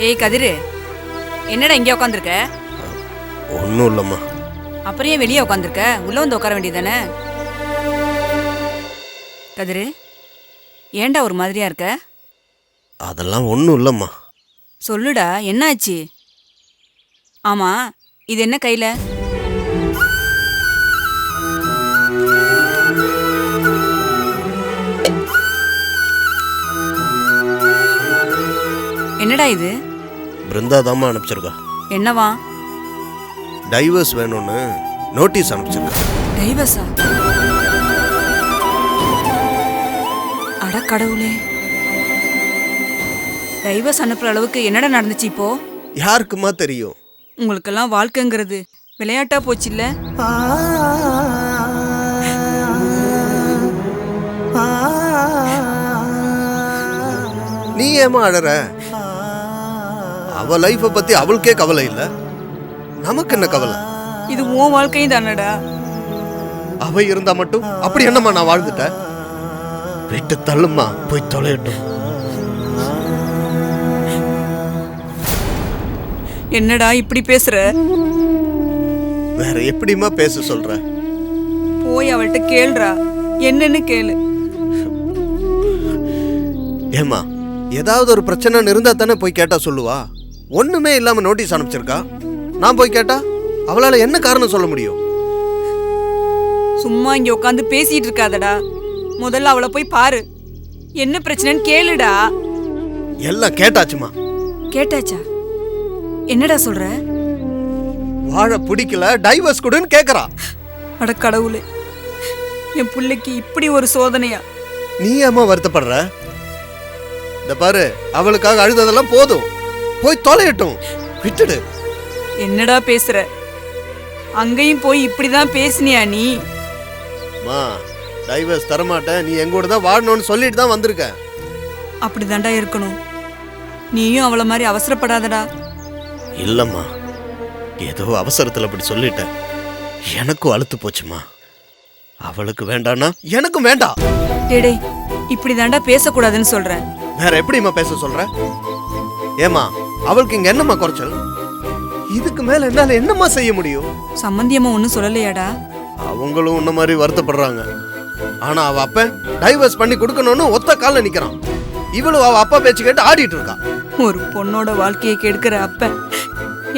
ஏய் கதிரு, என்னடா இங்கே உட்காந்துருக்க? ஒன்றும் இல்லைம்மா. அப்புறம் ஏன் வெளியே உட்காந்துருக்க? உள்ள வந்து உட்கார வேண்டியதானே? கதிரு, ஏன்டா ஒரு மாதிரியா இருக்க? அதெல்லாம் ஒன்றும் இல்லைம்மா. சொல்லுடா, என்னாச்சு? ஆமா, இது என்ன கையில? என்னடா இது? பிருந்தா தாம்மா அனுப்பிச்சிருக்கா. என்னவா? டைவர்ஸ் வேணும்னு நோட்டீஸ் அனுப்பிச்சிருக்கா. டைவர்ஸா? அட கடவுளே, டைவர்ஸ் அனுப்புற அளவுக்கு என்னடா நடந்துச்சு இப்போ? யாருக்குமா தெரியும்? உங்களுக்கெல்லாம் வாழ்க்கைங்கிறது விளையாட்டா போச்சு இல்ல? நீ ஏமா அழற? அவ லைஃப பத்தி அவளுக்கே கவலை இல்ல, நமக்கு என்ன கவலை? இது உன் வாழ்க்கையும் தானடா. அவ இருந்தா மட்டும் அப்படி என்னம்மா நான் வாழ்ந்துட்டேன்? விட்டு தள்ளுமா, போய் தொலையட்டும். என்னடா இப்படி பேசுற? வேற எப்படிமா பேச சொல்ற? போய் அவள்கிட்ட கேளுடா, என்னன்னு கேளு. ஏமா, ஏதாவது ஒரு பிரச்சனை இருந்தா தானே போய் கேட்டா சொல்லுவா. ஒண்ணுமே இல்லாம நோட்டீஸ் அனுப்பிச்சிருக்கா. நான் போய் கேட்டா அவளால என்ன காரணம் சொல்ல முடியும்? சும்மா இங்க உட்காந்து பேசிட்டு இருக்காதடா. முதல்ல அவளை போய் பாரு, என்ன பிரச்சனைன்னு கேளுடா. எல்லாம் கேட்டாச்சுமா. கேட்டாச்சா? என்னடா சொல்ற? வாழ பிடிக்கல, டைவர்ஸ் கொடுன்னு கேக்குறா. அட கடவுளே, என் பிள்ளைக்கு இப்படி ஒரு சோதனையா? நீ ஏமா வருத்தப்படுற? இந்த பாரு, அவளுக்காக அழுததெல்லாம் போதும், போய் தொலையட்டும், விட்டுடு. என்னடா பேசுற? அங்கேயும் போய் இப்படிதான் பேசினியா நீ? மா, டைவர்ஸ் தரமாட்டேன், நீ எங்கூட தான் வாழணும்னு சொல்லிட்டு தான் வந்திருக்க. அப்படிதான்டா இருக்கணும். நீயும் அவளை மாதிரி அவசரப்படாதடா. இல்லம்மா, ஏதோ அவசரத்துல அப்படி சொல்லிட்டேன். எனக்கும் அழுத்து போச்சுமா. அவளுக்கு வேண்டானா எனக்கும் வேண்டாம். டேடே, இப்படிதான்டா பேசக்கூடாதுன்னு சொல்றேன். வேற எப்படிமா பேச சொல்ற? ஏமா, அவளுக்கு இங்க என்னம்மா குறைச்சல்? இதுக்கு மேல என்னால என்னம்மா செய்ய முடியும்? சம்பந்தியம்மா ஒன்னும் சொல்லலையாடா? அவங்களும் உன்ன மாதிரி வருத்தப்படுறாங்க. ஆனா அவ அப்ப டைவர்ஸ் பண்ணி கொடுக்கணும்னு ஒத்த கால்ல நிக்கிறான். இவளும் அவ அப்பா பேச்சு கேட்டு ஆடிட்டு இருக்கா. ஒரு பொண்ணோட வாழ்க்கையை கெடுக்கிற அப்ப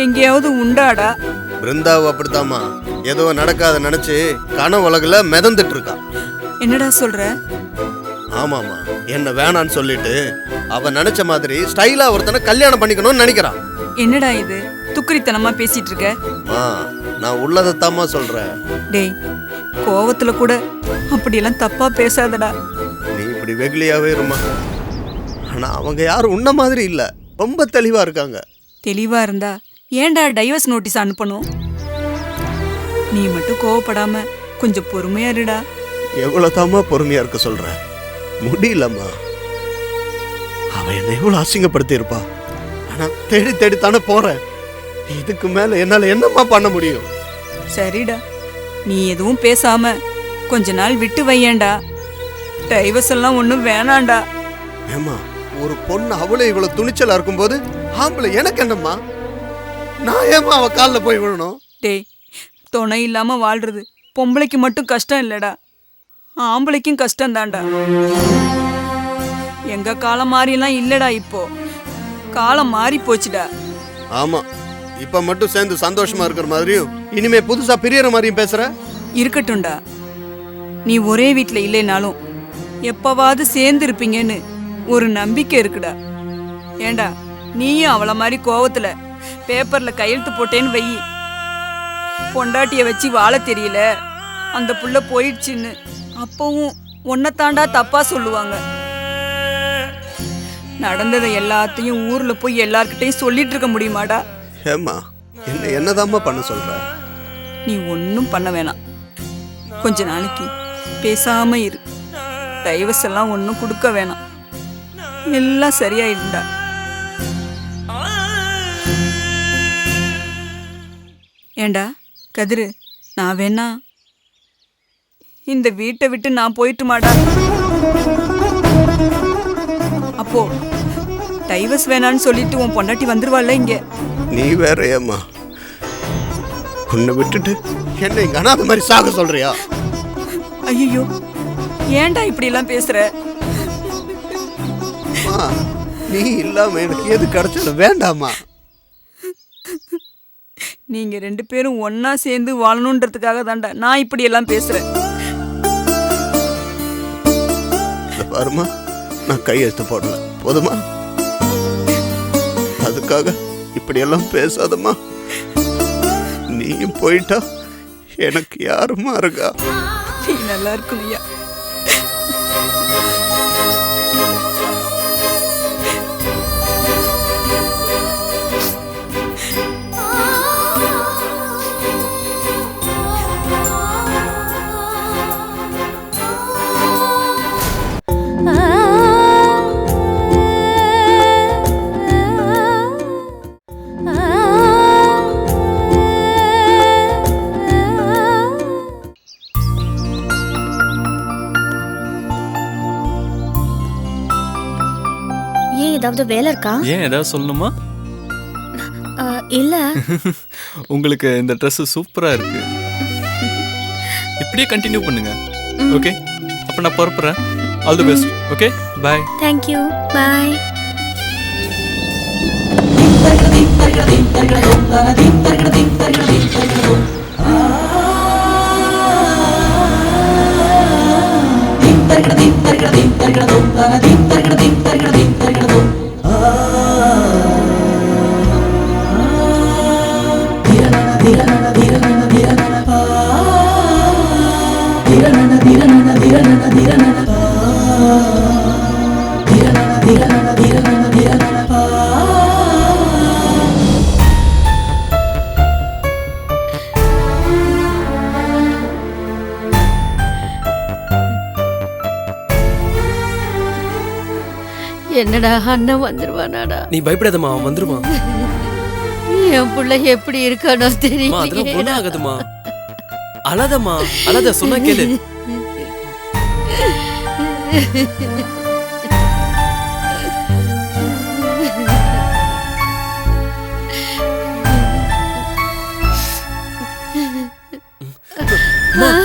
எங்கேயாவது உண்டாடா? பிருந்தாவும் அப்படித்தாமா, ஏதோ நடக்காத நினைச்சு கனவு உலகுல மிதந்துட்டு இருக்கா. என்னடா சொல்ற? ஆமாமா, என்ன வேணான்னு சொல்லிட்டு அவ நினைச்ச மாதிரி ஸ்டைலா ஒருத்தனை கல்யாணம் பண்ணிக்கணும்னு நினைக்கிறான். என்னடா இது துக்குரித்தனமா பேசிட்டு இருக்க? நான் உள்ளதைத்தாமா சொல்றேன். டேய், கோவத்துல கூட அப்படியெல்லாம் தப்பா பேசாதடா. நீ இப்படி வெகுலியாவே இருமா. ஆனா அவங்க யாரும் உன்ன மாதிரி இல்ல, ரொம்ப தெளிவா இருக்காங்க. தெளிவா இருந்தா ஏன்டா டைவர்ஸ் நோட்டீஸ் அனுப்பணும்? நீ மட்டும் கோவப்படாம கொஞ்சம் பொறுமையா இருடா. எவ்வளவுதாமா பொறுமையா இருக்க சொல்ற? முடியலம்மா. அவ என்ன எவ்வளவு அசிங்கப்படுத்தி இருப்பா. ஆனா தேடி தேடித்தானே போறேன். இதுக்கு மேல என்னால என்னம்மா பண்ண முடியும்? சரிடா, நீ எதுவும் பேசாம கொஞ்ச நாள் விட்டு வையேண்டா. டைவர்ஸ் எல்லாம் ஒண்ணும் வேணாண்டா. ஏமா, ஒரு பொண்ணு அவளே இவ்வளவு துணிச்சலா இருக்கும்போது ஆம்பளை எனக்கு என்னம்மா? நான் ஏமா அவ கால்ல போய் விழணும்? டேய், துணை இல்லாம வாழ்றது பொம்பளைக்கு மட்டும் கஷ்டம் இல்லடா, ஆம்பளைக்கும் கஷ்டம் தான்டா. எங்க காலம் மாறிலாம் இல்லடா, இப்போ காலம் மாறி போச்சுடா. ஆமா, இப்ப மட்டும் சேர்ந்து சந்தோஷமா இருக்கிற மாதிரியும் இனிமே புதுசா பிரியற மாதிரியும் பேசுற. இருக்கட்டும்டா, நீ ஒரே வீட்டுல இல்லைனாலும் எப்பவாவது சேர்ந்து இருப்பீங்கன்னு ஒரு நம்பிக்கை இருக்குடா. ஏண்டா, நீயும் அவளை மாதிரி கோவத்துல பேப்பர்ல கையெழுத்து போட்டேன்னு வெயி, பொண்டாட்டிய வச்சு வாழ தெரியல, அந்த புள்ள போயிடுச்சுன்னு அப்பவும் ஒன்னத்தாண்டா தப்பா சொல்லுவாங்க. நடந்ததை எல்லாத்தையும் ஊர்ல போய் எல்லார்கிட்டையும் சொல்லிட்டு இருக்க முடியுமாடா? ஏமா, என்னதாம்மா பண்ண சொல்ற? நீ ஒன்னும் பண்ண வேணாம். கொஞ்ச நாளைக்கு பேசாம இரு. டைவர்ஸ் எல்லாம் ஒன்னும் கொடுக்க வேணாம். எல்லாம் சரியாயிருந்தா. ஏண்டா கதிரு, நான் வேணா இந்த வீட்டை விட்டு நான் போயிட்டுமாடா? அப்போ டைவர்ஸ் வேணான்னு சொல்லிட்டு உன் பொண்டாட்டி வந்துருவாள்ல இங்க. நீ வேற ஏம்மா, உன்னை விட்டுட்டு என்ன இங்க அனாதை மாதிரி சாக சொல்றியா? ஐயோ, ஏன்டா இப்படி எல்லாம் பேசுற? அம்மா, நீ இல்லாம எனக்கு எது கிடைச்சாலும் வேண்டாமா? நீங்க 2 பேரும் ஒன்னா சேர்ந்து வாழணுன்றதுக்காக தான்டா நான் இப்படி எல்லாம் பேசுறேன். பாருமா, நான் கையெழுத்து போடல, போதுமா? அதுக்காக இப்படியெல்லாம் பேசாதம்மா. நீயும் போயிட்டா எனக்கு யாருமா இருக்கா? நீ நல்லா இருக்கும் ஐயா. ஏதாவது வேலை இருக்கா? ஏன் ஏதாவது சொல்லணுமா? இல்ல. உங்களுக்கு இந்த Dress சூப்பரா இருக்கு. இப்படியே கண்டினியூ பண்ணுங்க. ஓகே, அப்ப நான் புறப்படுறேன். All the best. Okay, bye. Thank you. Bye. என்னடா அண்ணன் வந்துருவானாடா? நீ பயப்படாதம்மா, அவன் வந்துருவான். என் புள்ள எப்படி இருக்கானோ அதெல்லாம் தெரியல. ஒண்ணும் ஆகாதும்மா. அழாதம்மா, அழாத, சொன்னா கேளு.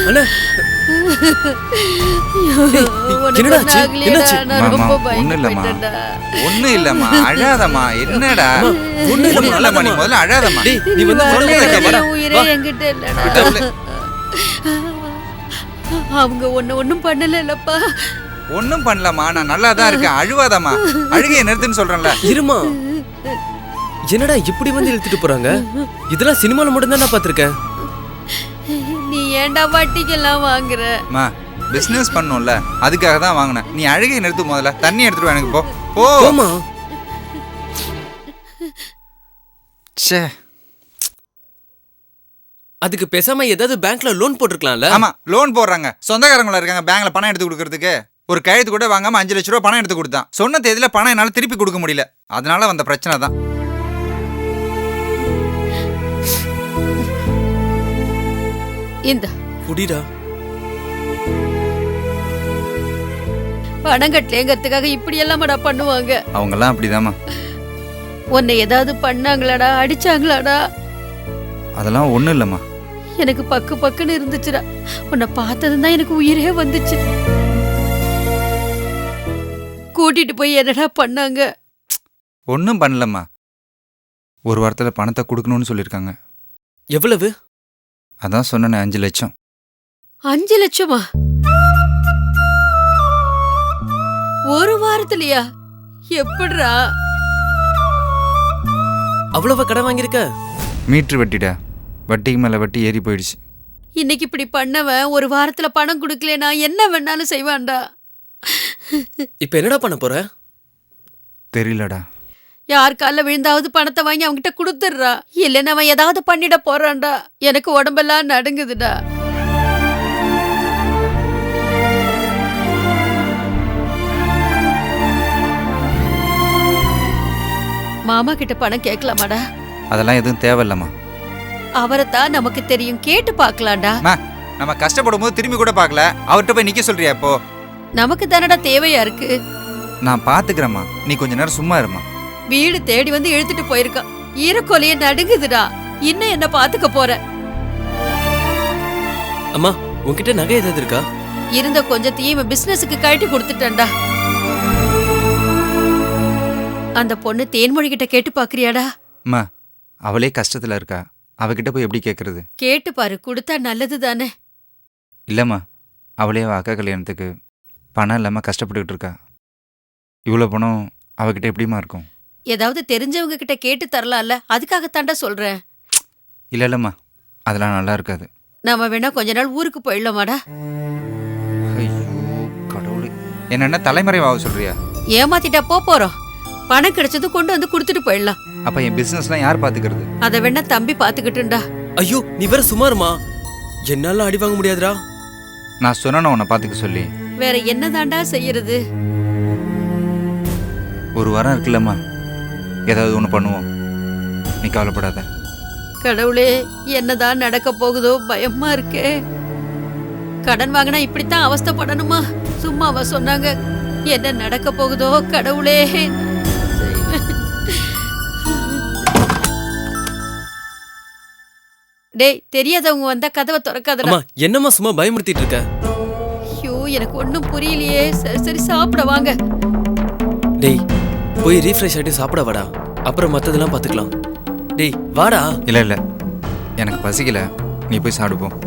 அண்ணா, என்னடா ஆச்சு? என்னாச்சு? ஒண்ணும் இல்லம்மா, அழாதம்மா. என்னடா ஒண்ணும் இல்லம்மா, இல்லம்மா, நீ முதல்ல அழாதம்மா. டேய், நீ வந்து உயிரே என்கிட்ட இல்லடா. அவங்க ஒண்ணும் பண்ணலப்பா. ஒண்ணும் பண்ணலம்மா, நான் நல்லா தான் இருக்கேன். அழுவாதம்மா, அழுகையை நிறுத்துன்னு சொல்றேன்ல. இருமா, என்னடா இப்படி வந்து இழுத்துட்டு போறாங்க? இதெல்லாம் சினிமால மட்டும் தான் நான் பாத்திருக்கேன். நீ ஏன்டா வட்டிக்கெல்லாம் வாங்குற? அம்மா, பிசினஸ் பண்ணும்ல, அதுக்காக தான் வாங்கினேன். நீ அழுகையை நிறுத்து முதல்ல. தண்ணி எடுத்துட்டு வா எனக்கு. போ போமா. ச்சே, அதுக்கு பேசாம ஏதாவது பேங்க்ல லோன் போட்டுருக்கலாம்ல? ஆமா, லோன் போடுறாங்க. சொந்தக்காரங்களா இருக்காங்க பேங்க்ல பணம் எடுத்து கொடுக்கறதுக்கு. ஒரு கையெழுத்து கூட வாங்காம 5 லட்ச ரூபா பணம் எடுத்து கொடுத்தான். சொன்ன தேதியில பணம் என்னால திருப்பி கொடுக்க முடியல. அதனால வந்த பிரச்சனை தான். இந்த குடிடா. பணம் கட்டலேங்கிறதுக்காக இப்படி எல்லாமடா பண்ணுவாங்க? அவங்கெல்லாம் அப்படிதாம்மா. உன்னை ஏதாவது பண்ணாங்களாடா? அடிச்சாங்களாடா? அதெல்லாம் ஒண்ணும் இல்லம்மா. எனக்கு பக்குன்னு இருந்துச்சுடா. உன்னை பார்த்ததும் தான் எனக்கு உயிரே வந்துச்சு. கூட்டிட்டு போய் என்னடா பண்ணாங்க? ஒன்றும் பண்ணலம்மா. ஒரு வாரத்துல பணத்தை கொடுக்கணும்னு சொல்லியிருக்காங்க. எவ்வளவு? அதான் சொன்னேன், 5 லட்சம். 5 லட்சமா? ஒரு வாரத்திலயா? எப்படிடா? அவ்வளவு கடன் வாங்கியிருக்க? மீட்ரு வட்டிடா, வட்டிக்கு மேல வட்டி ஏறி போயிடுச்சு. இன்னைக்கு இப்படி பண்ணவன் ஒரு வாரத்துல பணம் கொடுக்கலனா என்ன வேணாலும் செய்வான்டா. இப்ப என்னடா பண்ண போற? தெரியலடா. யார் கால விழுந்தாவது பணத்தை வாங்கி அவன்கிட்ட கொடுத்துடுறா. இல்லைன்னா அவன் ஏதாவது பண்ணிட போறான்டா. எனக்கு உடம்பெல்லாம் நடுங்குதுடா. மாமா கிட்ட பணம் கேட்கலாமாடா? அதெல்லாம் எதுவும் தேவையில்லம்மா. அவரைத்தான் நமக்கு தெரியும், கேட்டு பாக்கலாம்டா. நம்ம கஷ்டப்படும் போது திரும்பி கூட பார்க்கல, அவர்கிட்ட போய் நிக்க சொல்றியா? இப்போ நமக்கு தானடா தேவையா இருக்கு. நான் பாத்துக்கிறேம்மா, நீ கொஞ்ச நேரம் சும்மா இருமா. வீடு தேடி வந்து இழுத்துட்டு போயிருக்கான். ஈரக்கொலைய நடுங்குதுடா. இன்னும் என்ன பாத்துக்க போற? அம்மா உன்கிட்ட நகை ஏதாவது இருக்கா? இருந்த கொஞ்சத்தையும் இவன் பிசினஸுக்கு கழட்டி கொடுத்துட்டேன்டா. அந்த பொண்ணு தேன்மொழி கிட்ட கேட்டு பாக்குறியாடா? அம்மா அவளே கஷ்டத்துல இருக்கா, அவகிட்ட போய் எப்படி கேட்கறது? கேட்டு பாரு, கொடுத்தா நல்லது தானே. இல்லம்மா, அவளே அவள் அக்கா கல்யாணத்துக்கு பணம் இல்லாமல் கஷ்டப்பட்டுக்கிட்டு இருக்கா. இவ்வளோ பணம் அவகிட்ட எப்படிமா இருக்கும்? ஏதாவது தெரிஞ்சவங்க கிட்ட கேட்டு தரலாம்ல, அதுக்காகத்தாண்டா சொல்றேன். இல்லைல்லம்மா, அதெல்லாம் நல்லா இருக்காது. நாம வேணா கொஞ்ச நாள் ஊருக்கு போயிடலாமாடா? ஐயோ கடவுளே, என்னென்ன தலைமறைவாக சொல்றியா? ஏமாத்திட்டா போறோம். பணம் கிடைச்சது கொண்டு வந்து கொடுத்துட்டு போயிடலாம். அப்ப என் பிசினஸ்லாம் யார் பாத்துக்கிறது? அதை வேணா தம்பி பாத்துக்கிட்டுண்டா. ஐயோ நீ வேற சுமாருமா, என்னால அடி வாங்க முடியாதுடா. நான் சொன்ன உன்னை பாத்துக்க சொல்லி. வேற என்னதாண்டா செய்யறது? ஒரு வாரம் இருக்குல்லம்மா, ஏதாவது ஒன்று பண்ணுவோம், நீ கவலைப்படாத. கடவுளே, என்னதான் நடக்க போகுதோ பயமா இருக்கே. கடன் வாங்கினா இப்படித்தான் அவஸ்தைப்படணுமா? சும்மாவா சொன்னாங்க? என்ன நடக்க போகுதோ கடவுளே. டேய், தெரியாதவங்க வந்தா கதவை திறக்காதடா. அம்மா என்னம்மா சும்மா பயமுறுத்திட்டு இருக்க? ஐயோ எனக்கு ஒண்ணும் புரியலையே. சரி சரி சாப்பிட வாங்க. டேய் போய் ரீஃப்ரெஷ் ஆகிட்டு சாப்பிட வாடா, அப்புறம் மற்றதெல்லாம் பார்த்துக்கலாம். டேய் வாடா. இல்லை இல்லை, எனக்கு பசிக்கல, நீ போய் சாப்பிடுப்போம்.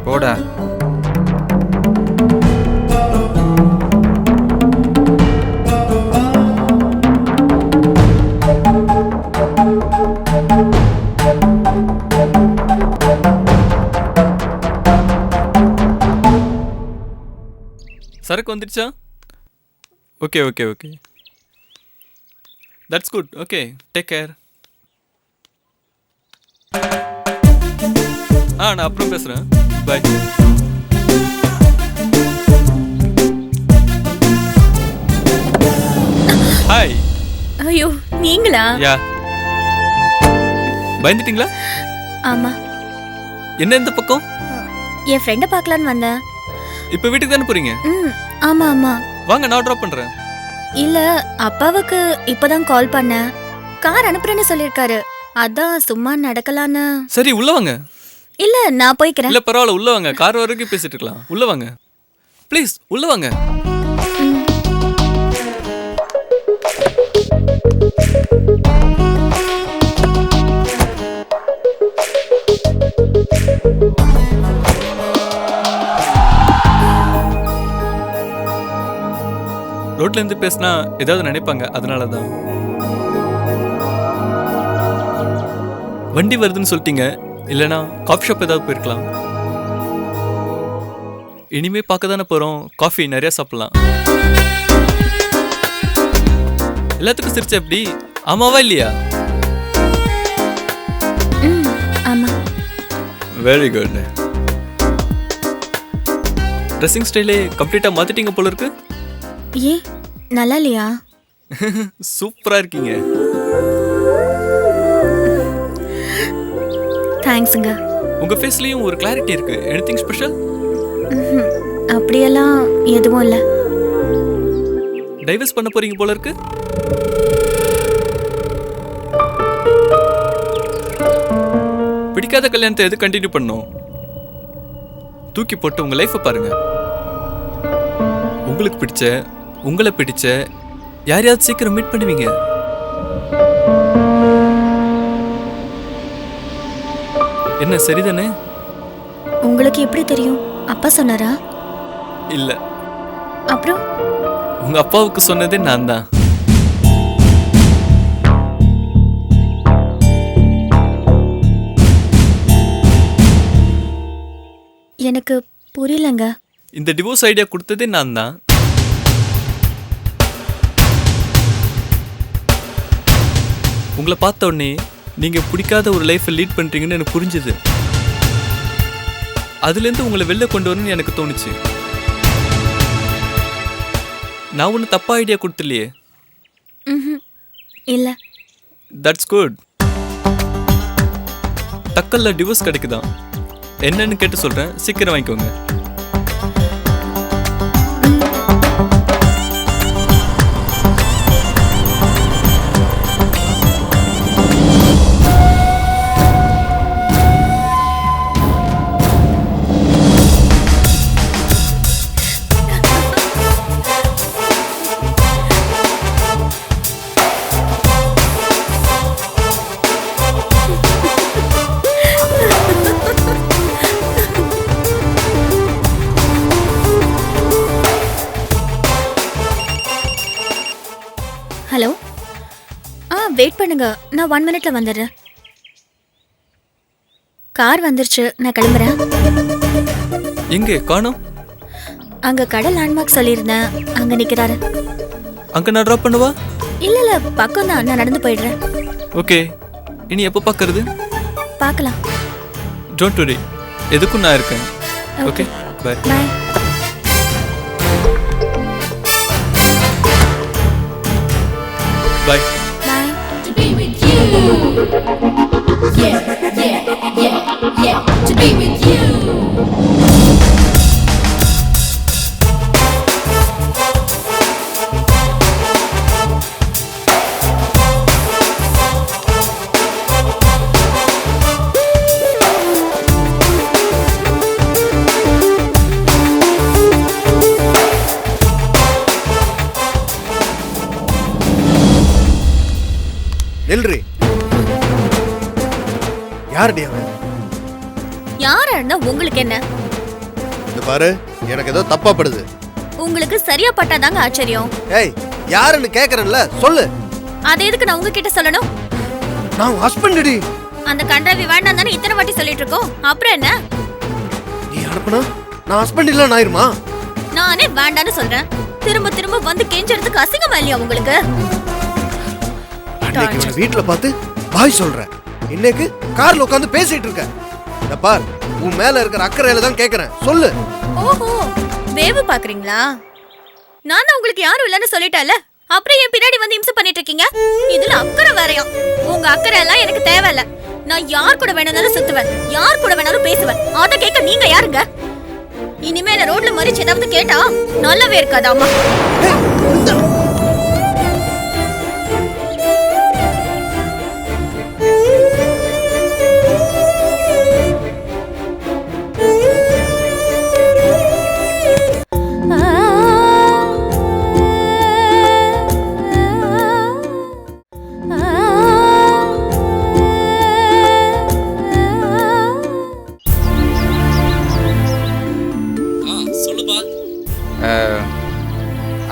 போடா. சரக்கு வந்துடுச்சா? Okay okay okay, that's good. Okay, take care. நான் அப்புறம் பேசுகிறேன். பாய். ஹாய். ஐயோ நீங்களா? யா, பயந்துட்டீங்களா? ஆமா, என்ன இந்த பக்கம்? என் ஃப்ரெண்டை பார்க்கலான்னு வந்தேன். இப்போ வீட்டுக்கு தானே போறீங்க? ஆமா ஆமா. வாங்க, நான் ட்ராப் பண்றேன். இல்ல, அப்பாவுக்கு இப்பதான் கால் பண்ணேன். கார் அனுப்புறேன்னு சொல்லிருக்காரு. அதான் சும்மா நடக்கலான்னு. சரி உள்ள வாங்க. இல்ல நான் போய்க்கிறேன். இல்ல பரவாயில்ல, உள்ள வாங்க, கார் வரைக்கும் பேசிட்டு இருக்கலாம். உள்ள வாங்க ப்ளீஸ், உள்ள வாங்க. ரோட்ல இருந்து பேசினா ஏதாவது நினைப்பாங்க, அதனாலதான். வண்டி வருதுன்னு சொல்லிட்டீங்க, இல்லைனா காஃபி ஷாப் ஏதாவது போயிருக்கலாம். இனிமே பார்க்க தானே போறோம், காஃபி நிறைய சாப்பிடலாம். எல்லாத்துக்கும் சிரிச்ச எப்படி? ஆமாவா இல்லையா? ஆமா. Very good. ட்ரெஸ்ஸிங் ஸ்டைலே கம்ப்ளீட்டா மாத்திட்டீங்க போல இருக்கு. ஏ நல்லா இல்லையா? சூப்பரா இருக்கீங்க. தேங்க்ஸுங்க. உங்க ஃபேஸ்லயும் ஒரு கிளாரிட்டி இருக்கு. Anything special? அப்படியெல்லாம் எதுவும் இல்லை. டைவர்ஸ் பண்ண போறீங்க போல இருக்கு. பிடிக்காத கல்யாணத்தை எது கண்டினியூ பண்ணும்? தூக்கி போட்டு உங்க லைஃபை பாருங்க. உங்களுக்கு பிடிச்ச, உங்களை பிடிச்ச யாரையாவது சீக்கிரம் மீட் பண்ணுவீங்க. என்ன சரிதானே? உங்களுக்கு எப்படி தெரியும்? அப்பா சொன்னாரா? இல்ல, அப்புறம் உங்க அப்பாவுக்கு சொன்னதே நான் தான். எனக்கு புரியலங்க. இந்த டிவோர்ஸ் ஐடியா கொடுத்ததே நான் தான். உங்களை பார்த்த உடனே நீங்க பிடிக்காத ஒரு லைஃப்பை லீட் பண்றீங்கன்னு எனக்கு புரிஞ்சுது. அதுலேருந்து உங்களை வெளில கொண்டு வரணும்னு எனக்கு தோணுச்சு. நான் ஒன்றும் தப்பா ஐடியா கொடுத்துலையே. இல்ல. That's good. தக்கல்ல டிவோர்ஸ் கிடைக்குதான், என்னன்னு கேட்டு சொல்றேன், சீக்கிரம் வாங்கிக்கோங்க. ஹலோ வெயிட் பண்ணுங்க, நான் 1 மினிட்ல வந்துடுறேன். கார் வந்துருச்சு, நான் கிளம்புறேன். எங்கே காணோம்? அங்க கடை லேண்ட்மார்க் சொல்லியிருந்தேன், அங்க நிக்கிறாரு. அங்க நான் ட்ராப் பண்ணவா? இல்ல பக்கம் தான், நான் நடந்து போயிடுறேன். ஓகே, இனி எப்போ பார்க்கறது? பார்க்கலாம். டோன்ட் வரி, எதுக்கும் நான் இருக்கேன். Okay, bye. Bye. Bye. Bye. To be with you. Yeah. To be with you. நில்றி. யாருடி அவன்? யாருன்னா உங்களுக்கு என்ன? இந்த பாரு, எனக்கு ஏதோ தப்பா படுது. உங்களுக்கு சரியா பட்டாதாங்க ஆச்சரியம். ஏய், யாருன்னு கேக்குறேன்ல, சொல்லு. அதை எதுக்கு நான் உங்ககிட்ட சொல்லணும்? நான் ஹஸ்பண்ட் டி. அந்த கன்றாவி வேண்டாம் தானே இத்தனை வாட்டி சொல்லிட்டு இருக்கோம். அப்புறம் என்ன? நீ அனுப்புனா நான் ஹஸ்பண்ட் இல்ல ஆயிருமா? நானே வேண்டான்னு சொல்றேன். திரும்ப திரும்ப வந்து கெஞ்சறதுக்கு அசிங்கமா இல்லையா உங்களுக்கு? அன்னைக்கு உன்னை வீட்டுல பார்த்து பாய் சொல்றேன், இன்னைக்கு கார்ல உட்காந்து பேசிட்டு இருக்க. இந்த பார், உன் மேல இருக்கிற அக்கறையில தான் கேக்குறேன், சொல்லு. ஓஹோ, வேவு பாக்குறீங்களா? நான் தான் உங்களுக்கு யாரும் இல்லன்னு சொல்லிட்டேன்ல, அப்புறம் என் பின்னாடி வந்து இம்சை பண்ணிட்டு இருக்கீங்க. இதுல அக்கறை வேறையா? உங்க அக்கறை எல்லாம் எனக்கு தேவையில்ல. நான் யார் கூட வேணும்னாலும் சுத்துவேன், யார் கூட வேணாலும் பேசுவேன். அத கேட்க நீங்க யாருங்க? இனிமே நான் ரோட்ல மறிச்சு ஏதாவது கேட்டா நல்லாவே இருக்காதாமா.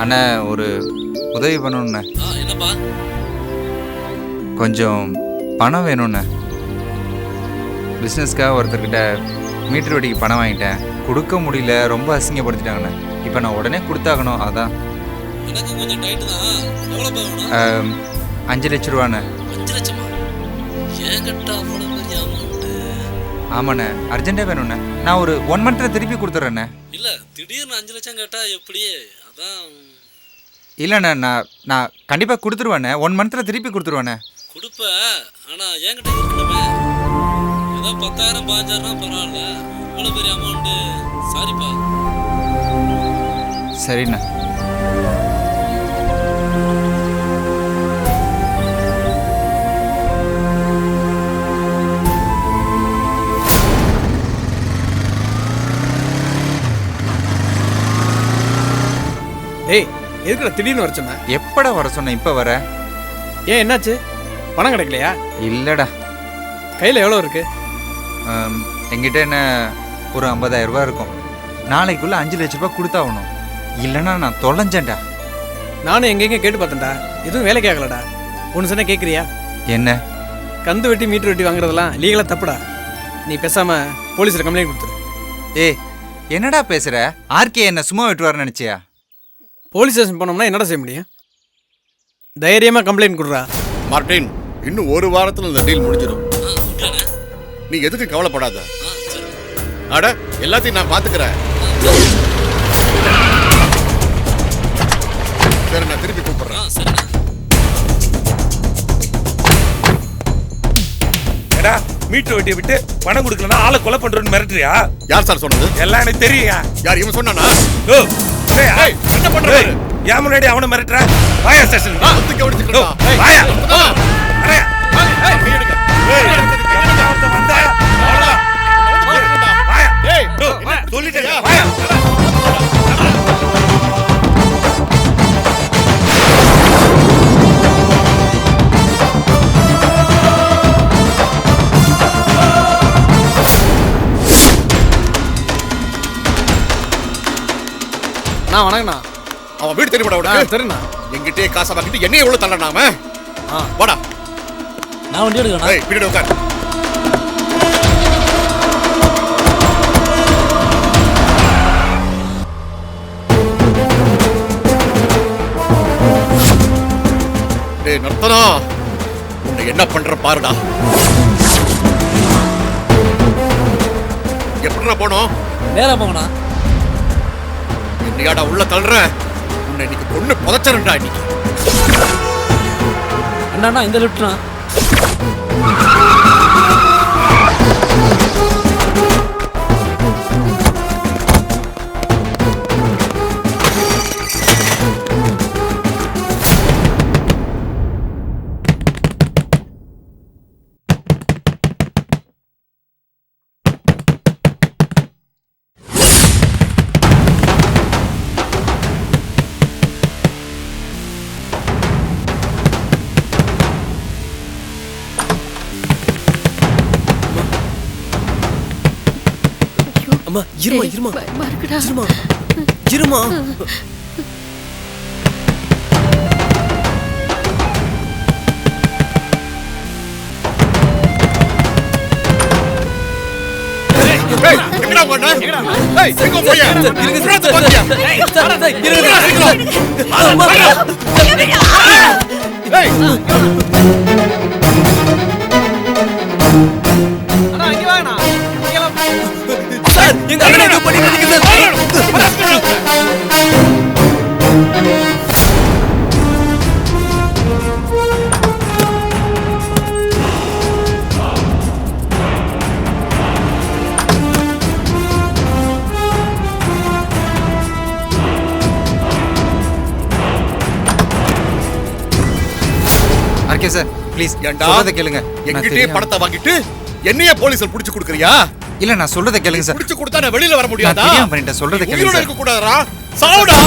அண்ணா, ஒரு உதவி பண்ணணுண்ணே. என்னப்பா? கொஞ்சம் பணம் வேணும்ண்ணே. பிஸ்னஸ்க்காக ஒருத்தர்கிட்ட மீட்டர் வட்டிக்கு பணம் வாங்கிட்டேன், கொடுக்க முடியல, ரொம்ப அசிங்கப்படுத்திட்டாங்கண்ணே. இப்போ நான் உடனே கொடுத்தாகணும், அதான். எனக்கு கொஞ்சம் டைட் தான். எவ்வளவு வேணும்? 5 லட்ச ரூபாண்ணே. 5 லட்சமா? ஏன்கிட்ட அவ்வளவு பெரிய அமௌண்ட்? ஆமாண்ணே, அர்ஜென்ட்டாக வேணும்ண்ணே. நான் ஒரு 1 மந்த்தில் திருப்பி கொடுத்துட்றேண்ணே. இல்ல, திடீர்னு 5 லட்சம் கேட்டா எப்படி? அதான். இல்லைண்ணே, நான் கண்டிப்பாக கொடுத்துருவேண்ணே. 1 மந்த்தில் திருப்பி கொடுத்துருவேண்ணே. கொடுப்ப, ஆனா என்கிட்ட இருக்கணுமே. ஏதோ 10,000 15,000 பரவாயில்ல, இவ்வளவு பெரிய அமௌண்ட். சாரிப்பா. சரிண்ணே. ஏய், எதுக்குடா திடீர்னு வர சொன்ன? எப்படா வர சொன்ன? இப்போ வர. ஏன், என்னாச்சு? பணம் கிடைக்கலையா? இல்லைடா. கையில் எவ்வளோ இருக்கு? எங்கிட்ட என்ன ஒரு 50,000 ரூபா இருக்கும். நாளைக்குள்ளே 5 லட்ச ரூபா கொடுத்தாகணும், இல்லைன்னா நான் தொலைஞ்சேன்டா. நானும் எங்கெங்க கேட்டு பார்த்தேன்டா, எதுவும் வேலை கேட்கலடா. ஒன்று சொன்ன கேட்குறியா? என்ன? கந்து வெட்டி மீட்டர் வெட்டி வாங்குறதெல்லாம் லீகலாக தப்புடா. நீ பேசாமல் போலீஸில் கம்ப்ளைண்ட் கொடுத்துரு. ஏய், என்னடா பேசுகிற? ஆர்கே என்ன சும்மா விட்டுவாருன்னு நினச்சியா? போலீஸ் ஸ்டேஷன் போனோம்னா என்னடா செய்ய முடியும்? தைரியமாக கம்ப்ளைண்ட் கொடுறா. மார்ட்டின், இன்னும் ஒரு வாரத்தில் இந்த டீல் முடிஞ்சிடும். நீ எதுக்கு கவலைப்படாத. அட, எல்லாத்தையும் நான் பாத்துக்கிறேன். சரி, நான் திருப்பி கூப்பிடுறேன். ஏடா, மீட்டர் வெட்டியை விட்டு பணம் கொடுக்கலன்னா ஆளை கொலை பண்றேன்னு மிரட்டுறியா? யார் சார் சொன்னது? எல்லாம் எனக்கு தெரியும். யார் இவன் சொன்னானா? என்ன பண்ற? ஏன் முன்னாடி அவனை மிரட்டுற? வாயா ஸ்டேஷன். வாயா. சொல்லிட்டேன். வாயா. அண்ணா, வணக்கண்ணா. அவன் வீடு தெரியுமாடா உனக்கு? தெரியுண்ணா. எங்கிட்டே காசை வாங்கிட்டு என்னைய எவ்வளவு தள்ளனாம? வாடா. நான் வண்டி எடுக்கிறேன். ஏய் பின்னாடி உட்கார். டேய் நர்த்தனா, உன்னை என்ன பண்ற பாருடா. எப்படிடா போனோம்? நேரா போங்கண்ணா. என்னையாடா உள்ள தள்ளுற? உன்னை இன்னைக்கு பொண்ணு புதைச்சறா இன்னைக்கு. அண்ணா இந்த லிஃப்ட்ண்ணா. அம்மா இருமா இருமா பயமா இருக்குடா. இருமா இருமா. ஏய் எங்கடா போன? ஏய் எங்க போய? இருங்க பாத்தியா? ஏய் அண்ணா இங்க வாங்கண்ணா. சார் எங்க அண்ணனை எங்க பண்ணிட்டீங்க சார்? ஆர்கே சார் ப்ளீஸ் ஏண்டா? சொல்றதை கேளுங்க. நான் எங்கிட்டே தெரியாம- பணத்தை வாங்கிட்டு என்னைய போலீஸ்ல புடிச்சு கொடுக்கறியா? இல்ல நான் சொல்றதை கேளுங்க சார். புடிச்சு கொடுத்தா நான் வெளியில வர முடியாதா? நான் தெரியாம பண்ணிட்டேன். சொல்றதை நீ கேளுங்க உயிரோட சார். இருக்க கூடாதுடா. சாவுடா.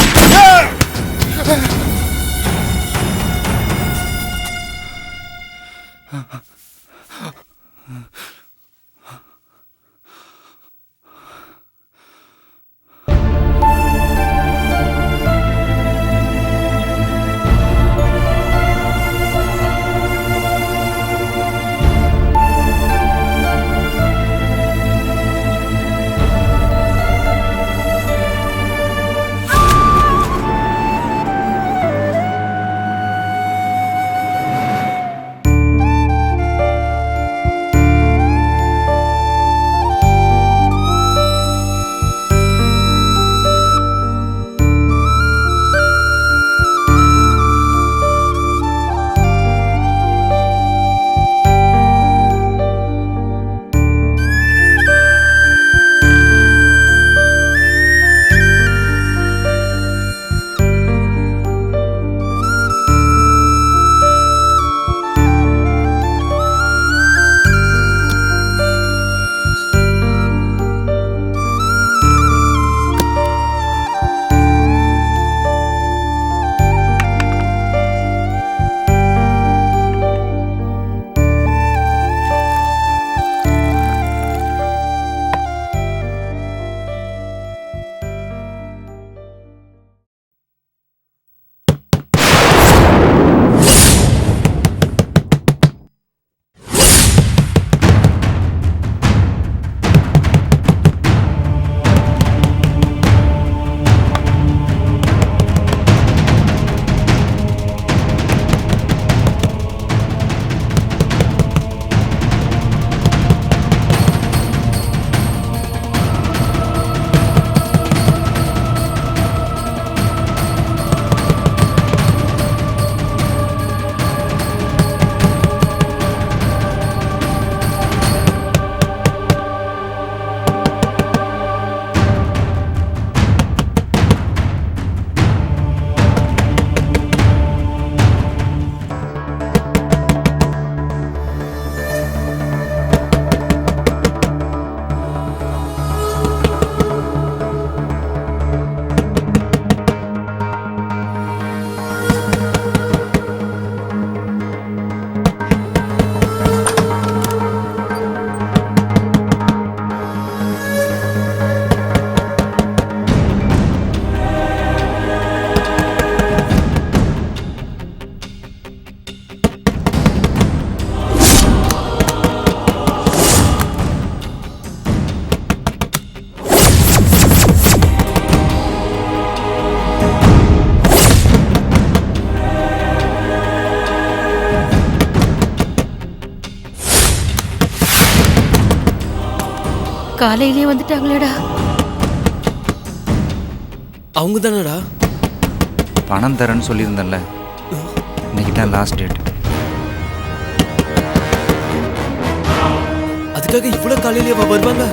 காலையிலே வந்துட்டாங்களேடா. அவங்க தானடா? பணம் தரேன்னு சொல்லியிருந்தேன்ல, இன்னைக்கு தான் லாஸ்ட் டேட். அதுக்காக இவ்வளவு காலையிலேயே வருவாங்க?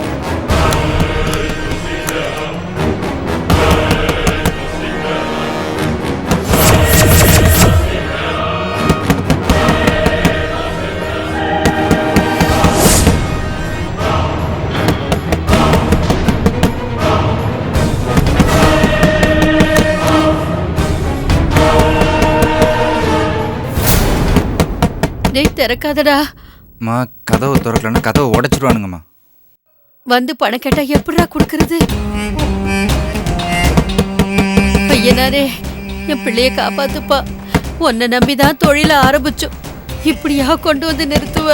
டேய் திறக்காதடா. அம்மா கதவை திறக்கலன்னா கதவை உடைச்சிருவானுங்கம்மா. வந்து பணம் கேட்டா எப்படிடா கொடுக்கறது? ஐயனாரே, என் பிள்ளைய காப்பாத்துப்பா. உன்னை நம்பிதான் தொழில ஆரம்பிச்சோம். இப்படியா கொண்டு வந்து நிறுத்துவ?